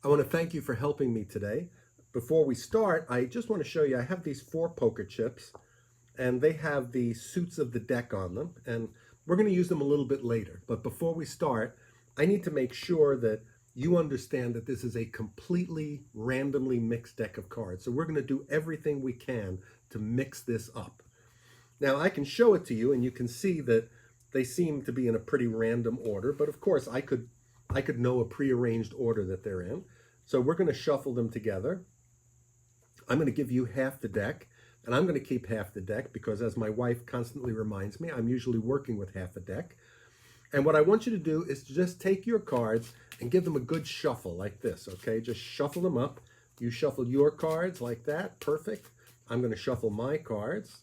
I want to thank you for helping me today. Before we start, I just want to show you I have these 4 poker chips and they have the suits of the deck on them, and we're going to use them a little bit later. But before we start, I need to make sure that you understand that this is a completely randomly mixed deck of cards. So we're going to do everything we can to mix this up. Now I can show it to you and you can see that they seem to be in a pretty random order, but of course I could know a prearranged order that they're in. So we're going to shuffle them together. I'm going to give you half the deck, and I'm going to keep half the deck because, as my wife constantly reminds me, I'm usually working with half a deck. And what I want you to do is to just take your cards and give them a good shuffle like this, okay? Just shuffle them up. You shuffle your cards like that. Perfect. I'm going to shuffle my cards.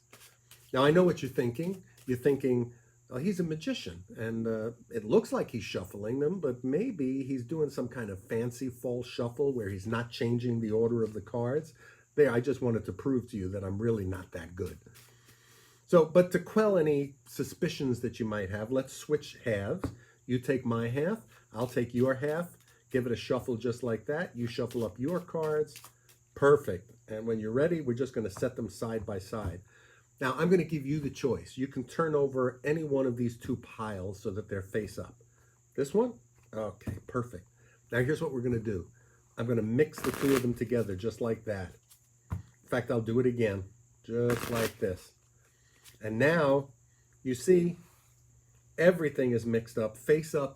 Now, I know what you're thinking. You're thinking, oh, he's a magician, and it looks like he's shuffling them, but maybe he's doing some kind of fancy false shuffle where he's not changing the order of the cards. There, I just wanted to prove to you that I'm really not that good. So, but to quell any suspicions that you might have, let's switch halves. You take my half, I'll take your half. Give it a shuffle just like that. You shuffle up your cards. Perfect. And when you're ready, we're just going to set them side by side. Now, I'm going to give you the choice. You can turn over any one of these 2 piles so that they're face up. This one? Okay, perfect. Now, here's what we're going to do. I'm going to mix the 2 of them together just like that. In fact, I'll do it again, just like this. And now, you see, everything is mixed up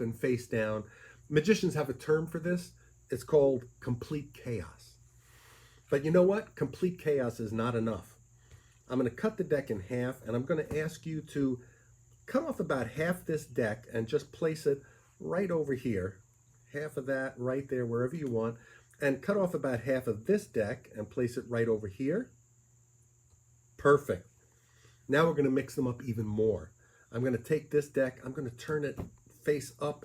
and face down. Magicians have a term for this. It's called complete chaos. But you know what? Complete chaos is not enough. I'm going to cut the deck in half, and I'm going to ask you to cut off about half this deck and just place it right over here. Half of that right there, wherever you want. And cut off about half of this deck and place it right over here. Perfect. Now we're going to mix them up even more. I'm going to take this deck, I'm going to turn it face up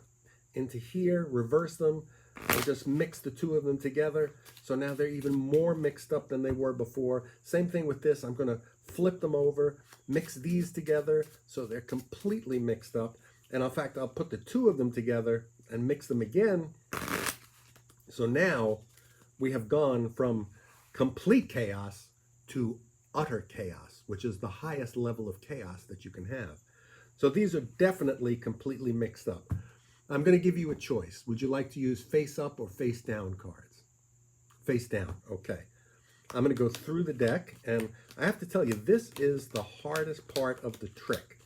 into here, reverse them, and just mix the 2 of them together. So now they're even more mixed up than they were before. Same thing with this. I'm going to flip them over, mix these together so they're completely mixed up. And in fact, I'll put the 2 of them together and mix them again. So now we have gone from complete chaos to utter chaos, which is the highest level of chaos that you can have. So these are definitely completely mixed up. I'm going to give you a choice. Would you like to use face up or face down cards? Face down, okay. I'm going to go through the deck, and I have to tell you, this is the hardest part of the trick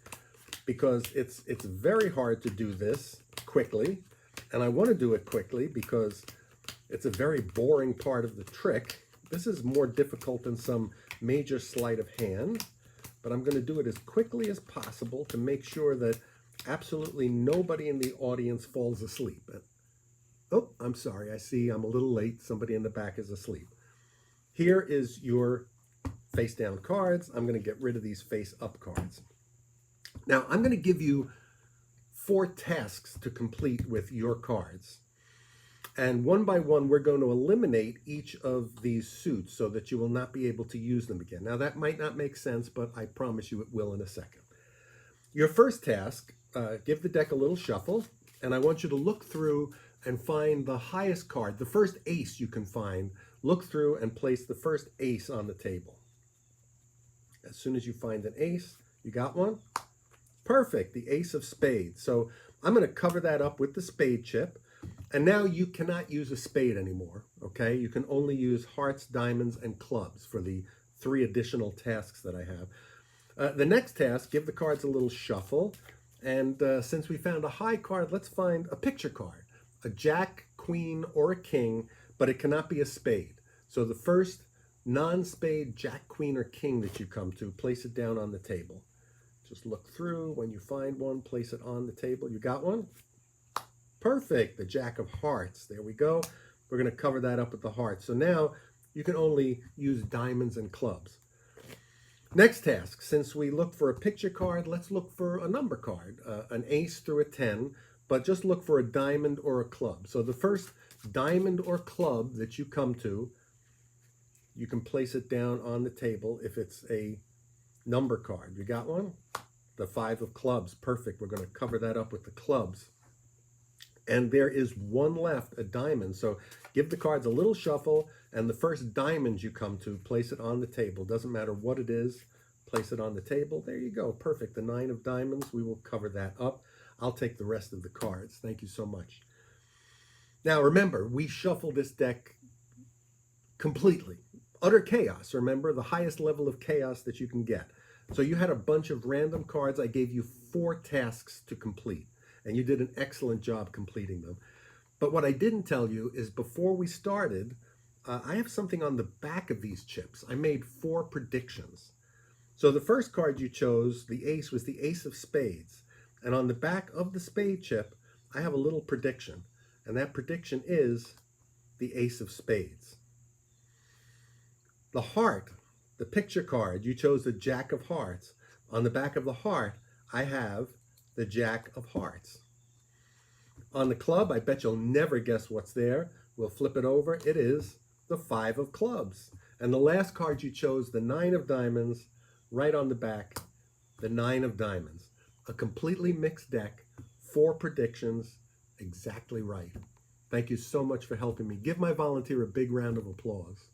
because it's very hard to do this quickly, and I want to do it quickly because it's a very boring part of the trick. This is more difficult than some major sleight of hand, but I'm going to do it as quickly as possible to make sure that absolutely nobody in the audience falls asleep. Oh, I'm sorry. I see I'm a little late. Somebody in the back is asleep. Here is your face down cards. I'm going to get rid of these face up cards. Now, I'm going to give you 4 tasks to complete with your cards. And one by one, we're going to eliminate each of these suits so that you will not be able to use them again. Now, that might not make sense, but I promise you it will in a second. Your first task, give the deck a little shuffle, and I want you to look through and find the highest card, the first ace you can find. Look through and place the first ace on the table. As soon as you find an ace, you got one? Perfect, the ace of spades. So I'm going to cover that up with the spade chip. And now you cannot use a spade anymore, okay? You can only use hearts, diamonds, and clubs for the 3 additional tasks that I have. The next task, give the cards a little shuffle. And since we found a high card, let's find a picture card. A jack, queen, or a king, but it cannot be a spade. So the first non-spade jack, queen, or king that you come to, place it down on the table. Just look through. When you find one, place it on the table. You got one? Perfect, the jack of hearts. There we go. We're going to cover that up with the hearts. So now you can only use diamonds and clubs. Next task, since we look for a picture card, let's look for a number card, an ace through a 10, but just look for a diamond or a club. So the first diamond or club that you come to, you can place it down on the table if it's a number card. You got one? The 5 of clubs. Perfect. We're going to cover that up with the clubs. And there is one left, a diamond. So give the cards a little shuffle, and the first diamond you come to, place it on the table. Doesn't matter what it is, place it on the table. There you go, perfect. The 9 of diamonds, we will cover that up. I'll take the rest of the cards. Thank you so much. Now remember, we shuffle this deck completely. Utter chaos, remember, the highest level of chaos that you can get. So you had a bunch of random cards. I gave you 4 tasks to complete, and you did an excellent job completing them. But what I didn't tell you is before we started, I have something on the back of these chips. I made 4 predictions. So the first card you chose, the ace, was the ace of spades. And on the back of the spade chip, I have a little prediction. And that prediction is the ace of spades. The heart, the picture card, you chose the jack of hearts. On the back of the heart, I have the jack of hearts. On the club, I bet you'll never guess what's there. We'll flip it over. It is the 5 of clubs. And the last card you chose, the 9 of diamonds, right on the back, the 9 of diamonds. A completely mixed deck, 4 predictions, exactly right. Thank you so much for helping me. Give my volunteer a big round of applause.